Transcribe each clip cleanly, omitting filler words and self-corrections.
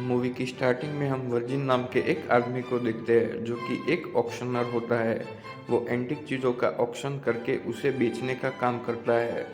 Movie की starting में हम वर्जिन नाम के एक आदमी को देखते हैं जो कि एक ऑक्शनर होता है। वो एंटीक चीज़ों का ऑक्शन करके उसे बेचने का काम करता है।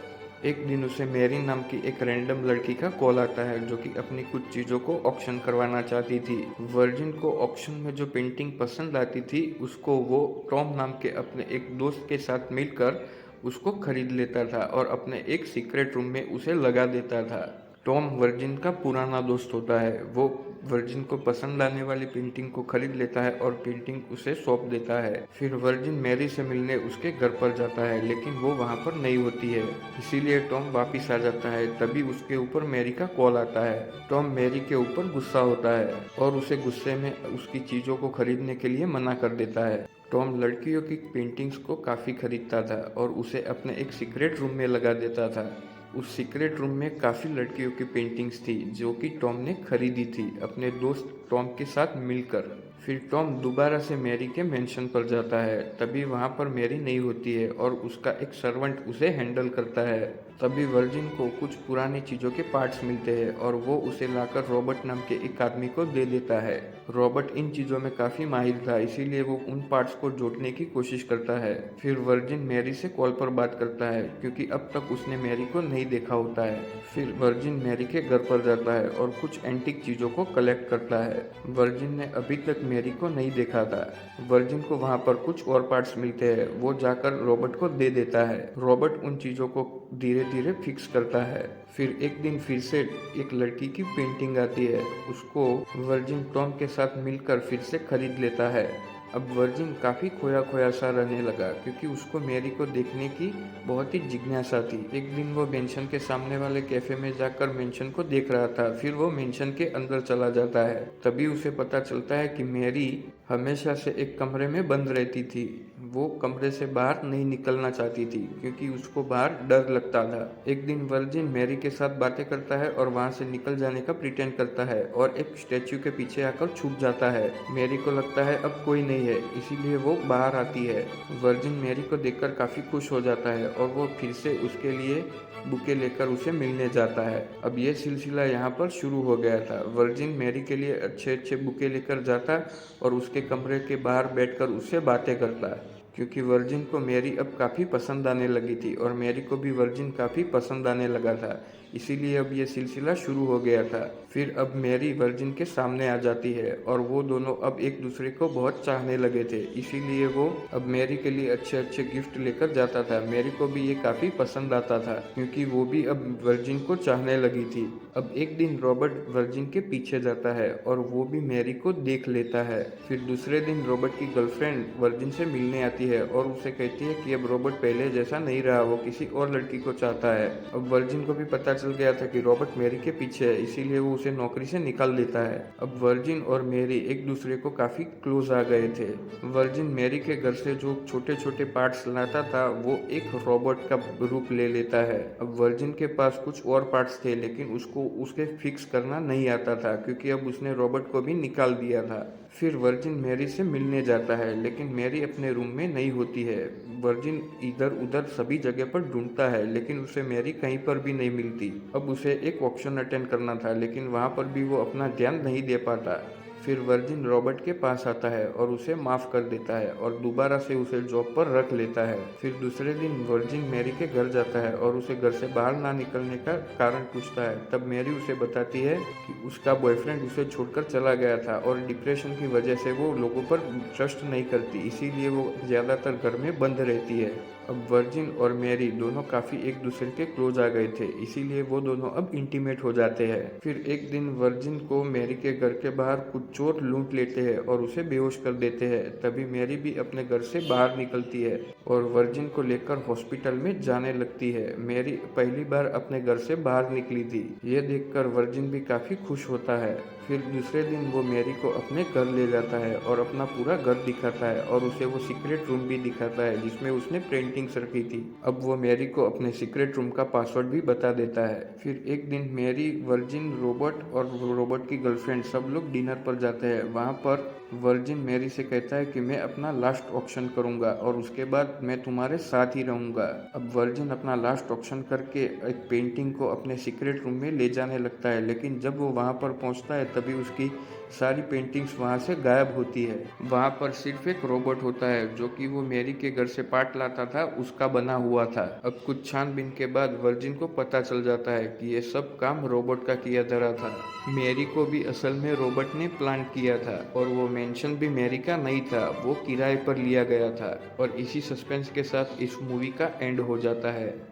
एक दिन उसे मैरी नाम की एक रैंडम लड़की का कॉल आता है जो कि अपनी कुछ चीज़ों को ऑक्शन करवाना चाहती थी। वर्जिन को ऑक्शन में जो पेंटिंग पसंद आती थी उसको वो टॉम नाम के अपने एक दोस्त के साथ मिलकर उसको खरीद लेता था और अपने एक सीक्रेट रूम में उसे लगा देता था। टॉम वर्जिन का पुराना दोस्त होता है। वो वर्जिन को पसंद आने वाली पेंटिंग को खरीद लेता है और पेंटिंग उसे सौंप देता है। फिर वर्जिन मैरी से मिलने उसके घर पर जाता है लेकिन वो वहाँ पर नहीं होती है, इसीलिए टॉम वापिस आ जाता है। तभी उसके ऊपर मैरी का कॉल आता है। टॉम मैरी के ऊपर गुस्सा होता है और उसे गुस्से में उसकी चीज़ों को खरीदने के लिए मना कर देता है। टॉम लड़कियों की पेंटिंग्स को काफ़ी खरीदता था और उसे अपने एक सीक्रेट रूम में लगा देता था। उस सीक्रेट रूम में काफ़ी लड़कियों की पेंटिंग्स थी जो कि टॉम ने खरीदी थी अपने दोस्त टॉम के साथ मिलकर। फिर टॉम दोबारा से मैरी के मेंशन पर जाता है। तभी वहाँ पर मैरी नहीं होती है और उसका एक सर्वेंट उसे हैंडल करता है। तभी वर्जिन को कुछ पुरानी चीज़ों के पार्ट्स मिलते हैं और वो उसे लाकर रॉबर्ट नाम के एक आदमी को दे देता है। रॉबर्ट इन चीज़ों में काफ़ी माहिर था, इसीलिए वो उन पार्ट्स को जोड़ने की कोशिश करता है। फिर वर्जिन मैरी से कॉल पर बात करता है क्योंकि अब तक उसने मैरी को नहीं देखा होता है। फिर वर्जिन मैरी के घर पर जाता है और कुछ एंटीक चीज़ों को कलेक्ट करता है। वर्जिन ने अभी तक मैरी को नहीं देखा था। वर्जिन को वहाँ पर कुछ और पार्ट्स मिलते हैं, वो जाकर रॉबर्ट को दे देता है। रॉबर्ट उन चीज़ों को धीरे धीरे फिक्स करता है। फिर एक दिन फिर से एक लड़की की पेंटिंग आती है, उसको वर्जिन टॉम के साथ मिलकर फिर से खरीद लेता है। अब वर्जिन काफ़ी खोया खोया सा रहने लगा क्योंकि उसको मैरी को देखने की बहुत ही जिज्ञासा थी। एक दिन वो मेंशन के सामने वाले कैफे में जाकर मेंशन को देख रहा था। फिर वो मेंशन के अंदर चला जाता है। तभी उसे पता चलता है कि मैरी हमेशा से एक कमरे में बंद रहती थी। वो कमरे से बाहर नहीं निकलना चाहती थी क्योंकि उसको बाहर डर लगता था। एक दिन वर्जिन मैरी के साथ बातें करता है और वहाँ से निकल जाने का प्रिटेंड करता है और एक स्टैचू के पीछे आकर छुप जाता है। मैरी को लगता है अब कोई नहीं है, इसीलिए वो बाहर आती है। वर्जिन मैरी को देखकर काफ़ी खुश हो जाता है और वो फिर से उसके लिए बुके लेकर उसे मिलने जाता है। अब ये सिलसिला यहाँ पर शुरू हो गया था। वर्जिन मैरी के लिए अच्छे अच्छे बुके लेकर जाता और उसके कमरे के बाहर बैठकर उससे बातें करता, क्योंकि वर्जिन को मैरी अब काफ़ी पसंद आने लगी थी और मैरी को भी वर्जिन काफ़ी पसंद आने लगा था। इसीलिए अब ये सिलसिला शुरू हो गया था। फिर अब मैरी वर्जिन के सामने आ जाती है और वो दोनों अब एक दूसरे को बहुत चाहने लगे थे, इसीलिए वो अब मैरी के लिए अच्छे अच्छे गिफ्ट लेकर जाता था। मैरी को भी ये काफ़ी पसंद आता था क्योंकि वो भी अब वर्जिन को चाहने लगी थी। अब एक दिन रॉबर्ट वर्जिन के पीछे जाता है और वो भी मैरी को देख लेता है। फिर दूसरे दिन रॉबर्ट की गर्लफ्रेंड वर्जिन से मिलने आती है और उसे कहती है कि अब रॉबर्ट पहले जैसा नहीं रहा, वो किसी और लड़की को चाहता है। अब वर्जिन को भी पता चल गया था कि रॉबर्ट मैरी के पीछे है, इसीलिए वो उसे नौकरी से निकाल देता है। अब वर्जिन और मैरी एक दूसरे को काफ़ी क्लोज आ गए थे। वर्जिन मैरी के घर से जो छोटे छोटे पार्ट्स लाता था वो एक रॉबर्ट का रूप ले लेता है। अब वर्जिन के पास कुछ और पार्ट्स थे लेकिन उसको उसके फिक्स करना नहीं आता था क्योंकि अब उसने रॉबर्ट को भी निकाल दिया था। फिर वर्जिन मैरी से मिलने जाता है लेकिन मैरी अपने रूम में नहीं होती है। वर्जिन इधर उधर सभी जगह पर ढूंढता है लेकिन उसे मैरी कहीं पर भी नहीं मिलती। अब उसे एक ऑक्शन अटेंड करना था लेकिन वहाँ पर भी वो अपना ध्यान नहीं दे पाता। फिर वर्जिन रॉबर्ट के पास आता है और उसे माफ़ कर देता है और दोबारा से उसे जॉब पर रख लेता है। फिर दूसरे दिन वर्जिन मैरी के घर जाता है और उसे घर से बाहर ना निकलने का कारण पूछता है। तब मैरी उसे बताती है कि उसका बॉयफ्रेंड उसे छोड़कर चला गया था और डिप्रेशन की वजह से वो लोगों पर ट्रस्ट नहीं करती, इसीलिए वो ज़्यादातर घर में बंद रहती है। अब वर्जिन और मैरी दोनों काफ़ी एक दूसरे के क्लोज आ गए थे, इसीलिए वो दोनों अब इंटीमेट हो जाते हैं। फिर एक दिन वर्जिन को मैरी के घर के बाहर कुछ चोर लूट लेते हैं और उसे बेहोश कर देते हैं। तभी मैरी भी अपने घर से बाहर निकलती है और वर्जिन को लेकर हॉस्पिटल में जाने लगती है। मैरी पहली बार अपने घर से बाहर निकली थी, ये देखकर वर्जिन भी काफ़ी खुश होता है। फिर दूसरे दिन वो मैरी को अपने घर ले जाता है और अपना पूरा घर दिखाता है और उसे वो सीक्रेट रूम भी दिखाता है जिसमें उसने पेंटिंग्स रखी थी। अब वो मैरी को अपने सीक्रेट रूम का पासवर्ड भी बता देता है। फिर एक दिन मैरी, वर्जिन, रॉबर्ट और रॉबर्ट की गर्लफ्रेंड सब लोग डिनर पर जाते हैं। वहाँ पर वर्जिन मैरी से कहता है कि मैं अपना लास्ट ऑक्शन करूँगा और उसके बाद मैं तुम्हारे साथ ही रहूँगा। अब वर्जिन अपना लास्ट ऑक्शन करके एक पेंटिंग को अपने सीक्रेट रूम में ले जाने लगता है, लेकिन जब वो वहाँ पर पहुँचता है तभी उसकी सारी पेंटिंग्स वहाँ से गायब होती है। वहाँ पर सिर्फ एक रोबोट होता है जो कि वो मैरी के घर से पार्ट लाता था, उसका बना हुआ था। अब कुछ छानबीन के बाद वर्जिन को पता चल जाता है कि ये सब काम रोबोट का किया जा रहा था। मैरी को भी असल में रोबोट ने प्लान किया था और वो मेंशन भी मैरी का नहीं था, वो किराए पर लिया गया था। और इसी सस्पेंस के साथ इस मूवी का एंड हो जाता है।